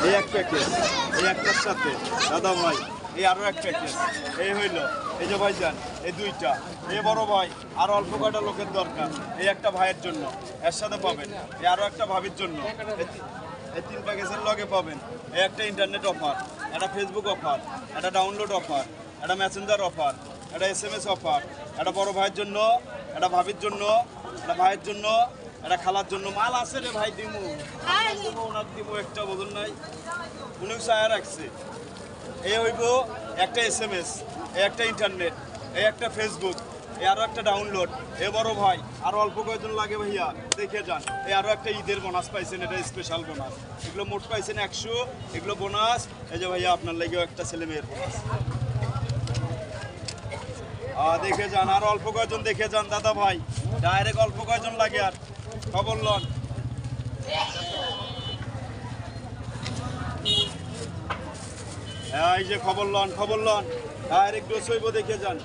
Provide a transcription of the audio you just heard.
এই এক প্যাকেট, এই একটার সাথে দাদা ভাই এই আরও এক প্যাকেট, এই হইল এই যে ভাইজান এই দুইটা, এই বড় ভাই আরও অল্প কয়টা লোকের দরকার, এই একটা ভাইয়ের জন্য এর সাথে পাবেন, এই আরও একটা ভাবির জন্য এই 3 প্যাকেজের লগে পাবেন এই একটা ইন্টারনেট অফার, একটা ফেসবুক অফার, একটা ডাউনলোড অফার, একটা মেসেঞ্জার অফার, একটা SMS অফার, একটা বড় ভাইয়ের জন্য, একটা ভাবির জন্য, একটা ভাইয়ের জন্য, একটা খালার জন্য। মাল আছে রে ভাই, দিমু ওনার দিমু একটা বদল নাই, উনি চায়া রাখছে। এই হইব একটা SMS, এই একটা ইন্টারনেট, এই একটা ফেসবুক, এই আরও একটা ডাউনলোড। এ বড় ভাই আরও অল্প কয়েকজন লাগে ভাইয়া, দেখে যান। এই আরও একটা ঈদের বোনাস পাইছেন, এটা স্পেশাল বোনাস। এগুলো মোট পাইছেন 100, এগুলো বোনাস। এই যে ভাইয়া আপনার লাগেও একটা ছেলে মেয়ের বোনাস। দেখে যান, আর অল্প কয়েকজন দেখে যান দাদা ভাই, ডাইরেক্ট অল্প কয়েকজন লাগে। আর খবর লন, এই যে খবর লন, ডাইরেক্ট ডোজ হইব, দেখে যান।